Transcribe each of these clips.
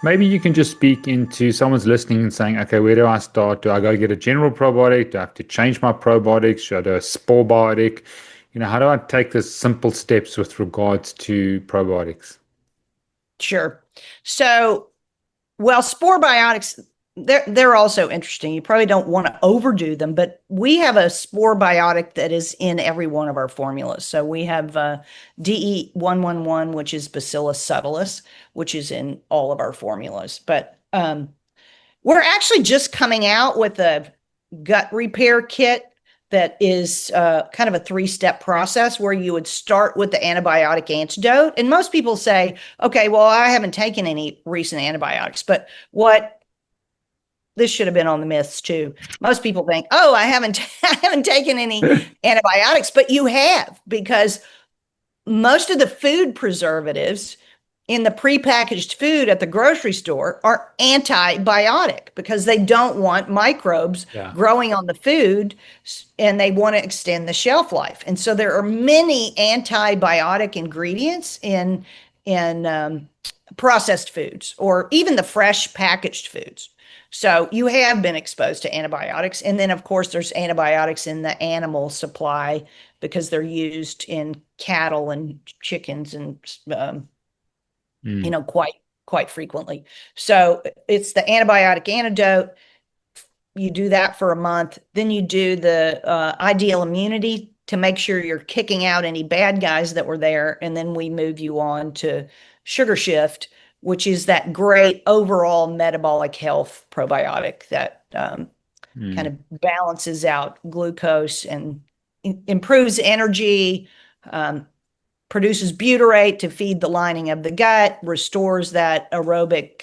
Maybe you can just speak into someone's listening and saying, okay, where do I start? Do I go get a general probiotic? Do I have to change my probiotics? Should I do a spore biotic? How do I take the simple steps with regards to probiotics? Sure. So, well, spore biotics, they're also interesting. You probably don't want to overdo them, but we have a spore biotic that is in every one of our formulas. So we have DE111, which is Bacillus subtilis, which is in all of our formulas. But we're actually just coming out with a gut repair kit that is kind of a three-step process where you would start with the antibiotic antidote. And most people say, okay, well, I haven't taken any recent antibiotics. But what this should have been on the myths too. Most people think, oh, I haven't I haven't taken any antibiotics, but you have, because most of the food preservatives in the prepackaged food at the grocery store are antibiotic because they don't want microbes Yeah. growing on the food, and they want to extend the shelf life. And so there are many antibiotic ingredients in processed foods or even the fresh packaged foods. So you have been exposed to antibiotics. And then, of course, there's antibiotics in the animal supply because they're used in cattle and chickens and Mm. quite frequently. So it's the antibiotic antidote. You do that for a month, then you do the ideal immunity to make sure you're kicking out any bad guys that were there, and then we move you on to sugar shift, which is that great overall metabolic health probiotic that kind Mm. of balances out glucose and improves energy, um, produces butyrate to feed the lining of the gut, restores that anaerobic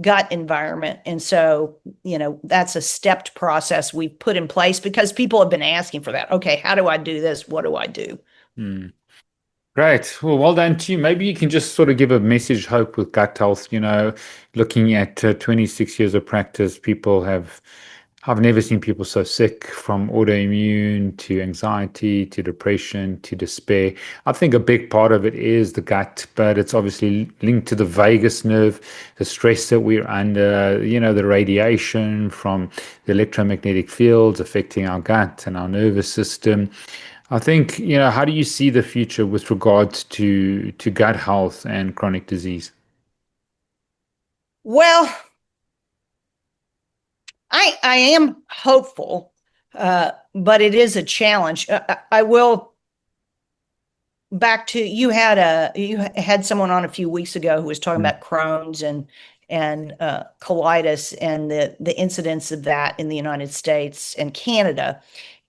gut environment. And so, that's a stepped process we've put in place because people have been asking for that. Okay, how do I do this? What do I do? Mm. Great. Well done to you. Maybe you can just sort of give a message hope with gut health. Looking at 26 years of practice, I've never seen people so sick from autoimmune to anxiety to depression to despair. I think a big part of it is the gut, but it's obviously linked to the vagus nerve, the stress that we're under, the radiation from the electromagnetic fields affecting our gut and our nervous system. I think, how do you see the future with regards to gut health and chronic disease? Well, I am hopeful, but it is a challenge. I will back to you had someone on a few weeks ago who was talking Mm. about Crohn's and colitis and the incidence of that in the United States and Canada.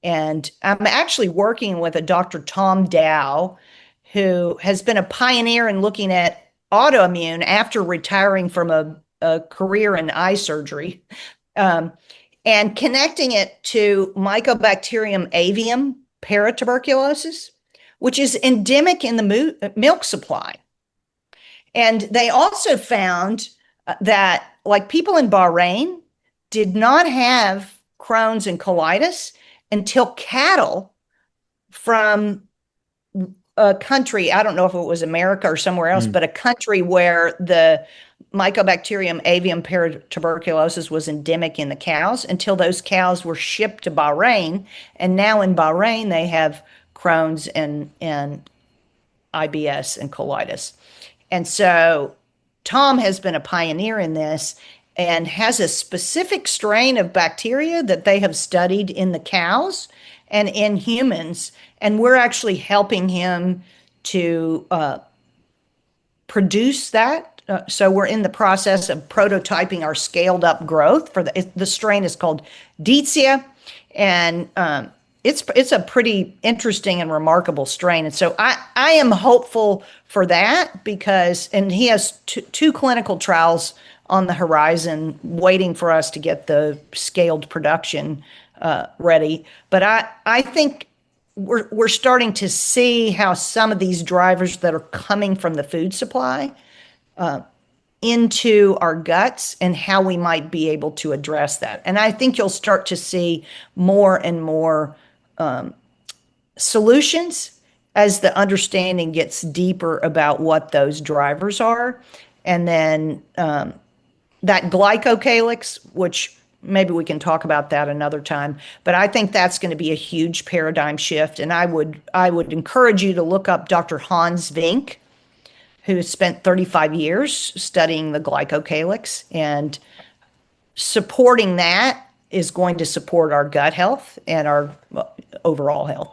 And I'm actually working with a Dr. Tom Dow, who has been a pioneer in looking at autoimmune after retiring from a career in eye surgery, um, and connecting it to Mycobacterium avium paratuberculosis, which is endemic in the milk supply. And they also found that, like, people in Bahrain did not have Crohn's and colitis until cattle from a country, I don't know if it was America or somewhere else, Mm. but a country where the Mycobacterium avium paratuberculosis was endemic in the cows, until those cows were shipped to Bahrain. And now in Bahrain, they have Crohn's and IBS and colitis. And so Tom has been a pioneer in this and has a specific strain of bacteria that they have studied in the cows and in humans. And we're actually helping him to produce that. So we're in the process of prototyping our scaled up growth for the strain is called Dietzia, and it's a pretty interesting and remarkable strain. And so I am hopeful for that because, and he has two clinical trials on the horizon waiting for us to get the scaled production ready. But I think we're starting to see how some of these drivers that are coming from the food supply into our guts and how we might be able to address that. And I think you'll start to see more and more solutions as the understanding gets deeper about what those drivers are. And then that glycocalyx, which maybe we can talk about that another time, but I think that's going to be a huge paradigm shift. And I would encourage you to look up Dr. Hans Vink, who has spent 35 years studying the glycocalyx, and supporting that is going to support our gut health and our overall health.